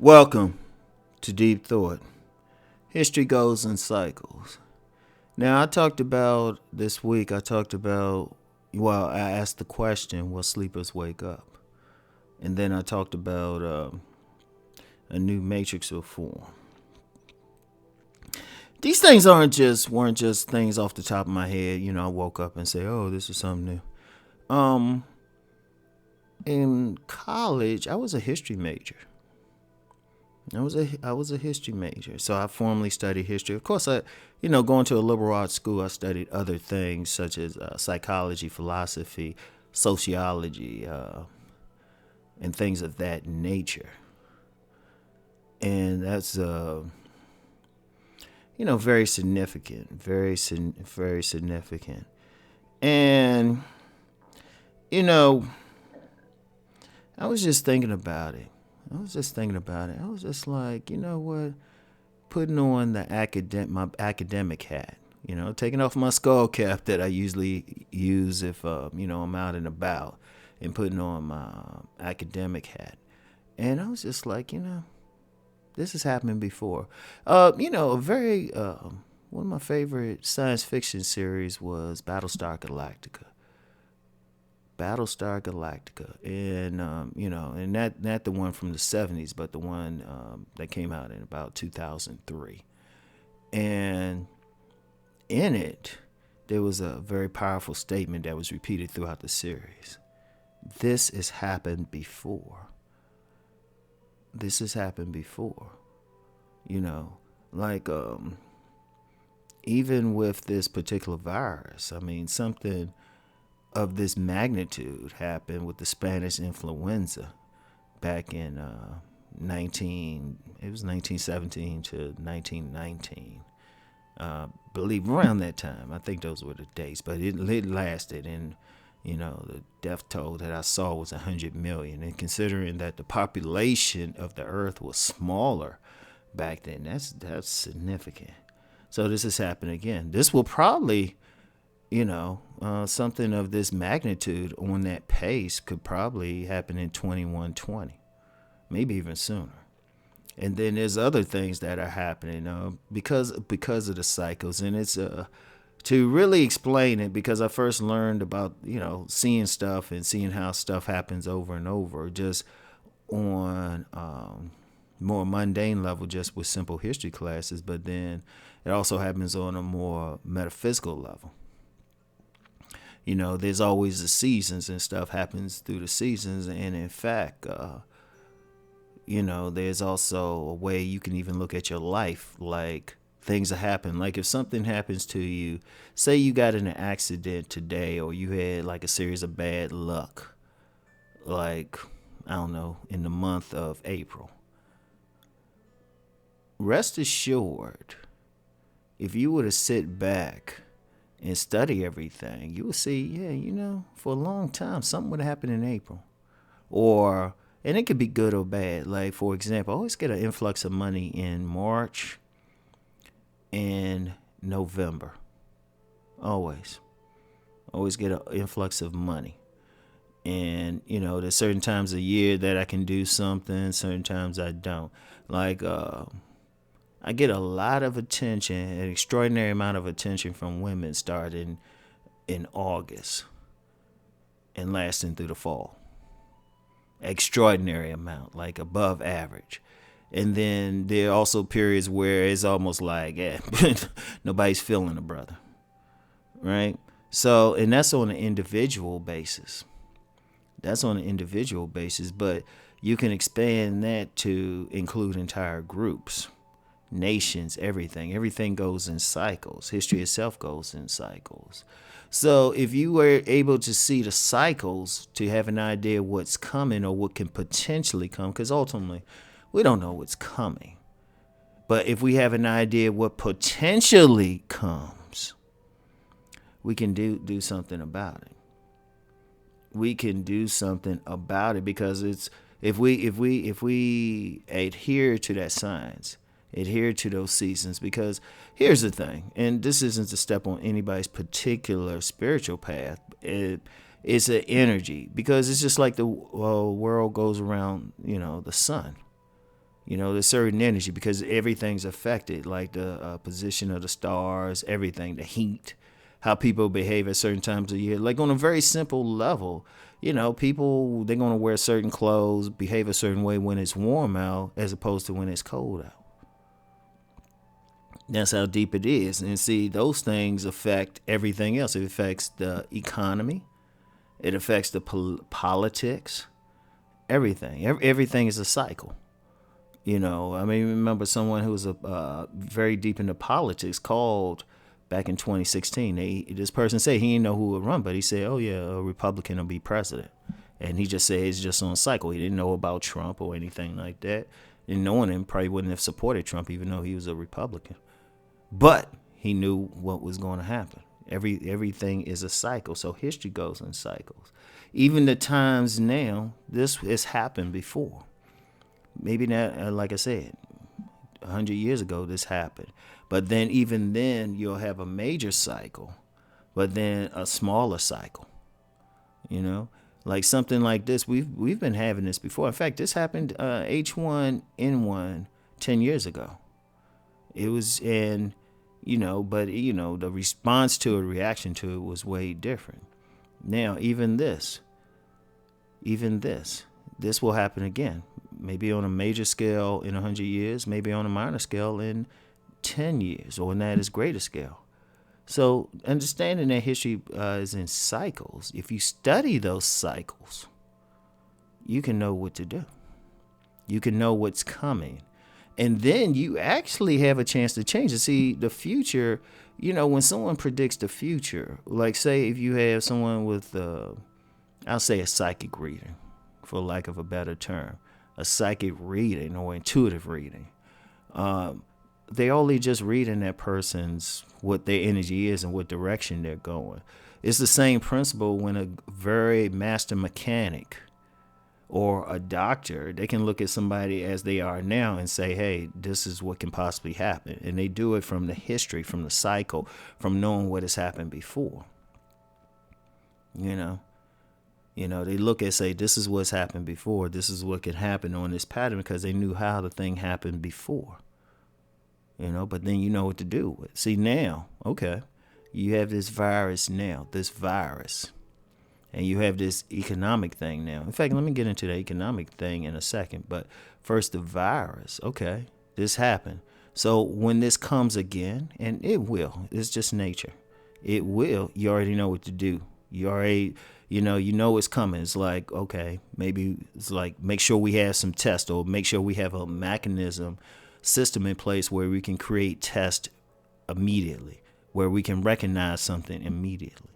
Welcome to Deep Thought. History goes in cycles. Now, this week, I asked the question, will sleepers wake up? And then I talked about a new matrix will form. These things weren't just things off the top of my head. I woke up and say, oh, this is something new. In college, I was a history major. I was a history major, so I formally studied history. Of course, going to a liberal arts school, I studied other things such as psychology, philosophy, sociology, and things of that nature. And that's very significant, very significant. And I was just thinking about it. I was just like, what? Putting on my academic hat, taking off my skull cap that I usually use if, I'm out and about, and putting on my academic hat. And I was just like, this has happened before. One of my favorite science fiction series was Battlestar Galactica. And and not the one from the 70s, but the one that came out in about 2003. And in it, there was a very powerful statement that was repeated throughout the series. This has happened before. Even with this particular virus, something of this magnitude happened with the Spanish influenza back in 1917 to 1919. Believe around that time. I think those were the dates, but it lasted, and the death toll that I saw was 100 million. And considering that the population of the earth was smaller back then, that's significant. So this has happened again. This will probably something of this magnitude on that pace could probably happen in 2120, maybe even sooner. And then there's other things that are happening because of the cycles. And it's to really explain it, because I first learned about seeing stuff and seeing how stuff happens over and over, just on more mundane level, just with simple history classes. But then it also happens on a more metaphysical level. There's always the seasons, and stuff happens through the seasons. And in fact, there's also a way you can even look at your life, like things that happen. Like if something happens to you, say you got in an accident today, or you had like a series of bad luck, like, I don't know, in the month of April. Rest assured, if you were to sit back and study everything, you will see, for a long time, something would happen in April. And it could be good or bad. Like, for example, I always get an influx of money in March and November. Always get an influx of money. And, there's certain times of year that I can do something, certain times I don't. Like, I get a lot of attention, an extraordinary amount of attention from women starting in August and lasting through the fall. Extraordinary amount, like above average. And then there are also periods where it's almost like, nobody's feeling a brother, right? So, and that's on an individual basis. But you can expand that to include entire groups. Nations, everything goes in cycles. History itself goes in cycles. So if you were able to see the cycles, to have an idea what's coming or what can potentially come, because ultimately we don't know what's coming, but if we have an idea what potentially comes, we can do something about it. Because If we adhere to that science, adhere to those seasons, because here's the thing, and this isn't to step on anybody's particular spiritual path. It's an energy, because it's just like the world goes around, the sun. There's certain energy because everything's affected, like the position of the stars, everything, the heat, how people behave at certain times of year. Like on a very simple level, people, they're going to wear certain clothes, behave a certain way when it's warm out as opposed to when it's cold out. That's how deep it is. And see, those things affect everything else. It affects the economy. It affects the politics, everything. Everything is a cycle. Remember someone who was very deep into politics called back in 2016. This person said he didn't know who would run, but he said, oh, yeah, a Republican will be president. And he just said it's just on a cycle. He didn't know about Trump or anything like that. And knowing him, probably wouldn't have supported Trump, even though he was a Republican. But he knew what was going to happen. Everything is a cycle. So history goes in cycles. Even the times now, this has happened before. Maybe not, like I said, 100 years ago, this happened. But then even then, you'll have a major cycle, but then a smaller cycle. Like something like this. We've been having this before. In fact, this happened H1N1 10 years ago. It was the response to it, reaction to it was way different. Now, even this will happen again. Maybe on a major scale in 100 years, maybe on a minor scale in 10 years, or in that is greater scale. So understanding that history is in cycles, if you study those cycles, you can know what to do. You can know what's coming. And then you actually have a chance to change it. See, the future, when someone predicts the future, like say if you have someone with, I'll say a psychic reading, for lack of a better term, a psychic reading or intuitive reading. They only just reading that person's, what their energy is and what direction they're going. It's the same principle when a very master mechanic or a doctor, they can look at somebody as they are now and say, hey, this is what can possibly happen. And they do it from the history, from the cycle, from knowing what has happened before. They look at, say, this is what's happened before. This is what could happen on this pattern because they knew how the thing happened before. But then you know what to do with. See, now, okay, you have this virus now, and you have this economic thing now. In fact, let me get into the economic thing in a second. But first, the virus. Okay, this happened. So when this comes again, and it will, it's just nature. It will. You already know what to do. You already, you know it's coming. It's like, okay, maybe it's like make sure we have some tests, or make sure we have a system in place where we can create tests immediately, where we can recognize something immediately.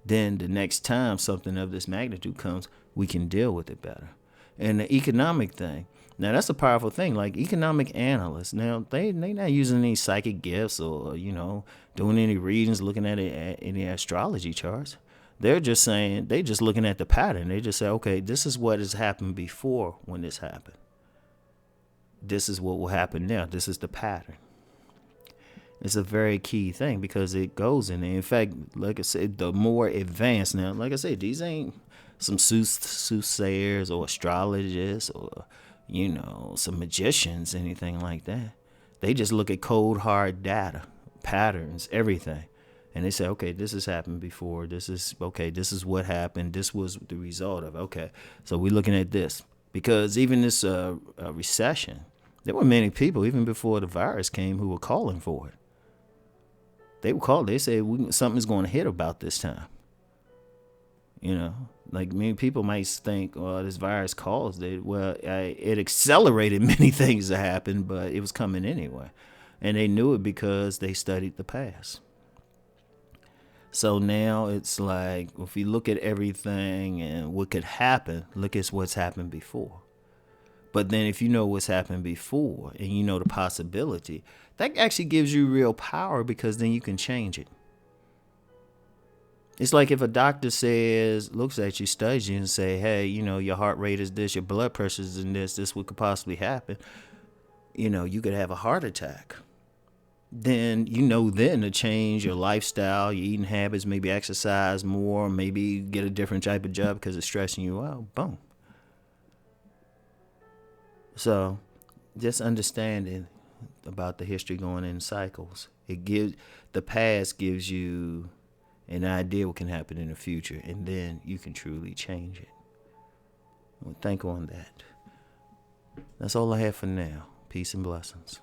Then the next time something of this magnitude comes, we can deal with it better. And the economic thing, now that's a powerful thing. Like economic analysts, now they not using any psychic gifts or doing any readings, looking at any astrology charts. They're just saying, they just looking at the pattern. They just say, okay, this is what has happened before when this happened. This is what will happen now. This is the pattern. It's a very key thing because it goes in there. In fact, like I said, the more advanced now, like I said, these ain't some soothsayers or astrologists or, some magicians, anything like that. They just look at cold, hard data, patterns, everything. And they say, okay, this has happened before. This is what happened. This was the result of it. Okay, so we're looking at this. Because even this recession, there were many people, even before the virus came, who were calling for it. They said something's going to hit about this time. Like many people might think, well, this virus caused it. Well, it accelerated many things to happen, but it was coming anyway. And they knew it because they studied the past. So now it's like, if you look at everything and what could happen, look at what's happened before. But then if you know what's happened before and you know the possibility, that actually gives you real power because then you can change it. It's like if a doctor looks at you, studies you, and say, hey, your heart rate is this, your blood pressure is in this what could possibly happen. You could have a heart attack. Then then to change your lifestyle, your eating habits, maybe exercise more, maybe get a different type of job because it's stressing you out. Boom. So just understanding about the history going in cycles. The past gives you an idea what can happen in the future, and then you can truly change it. Well, think on that. That's all I have for now. Peace and blessings.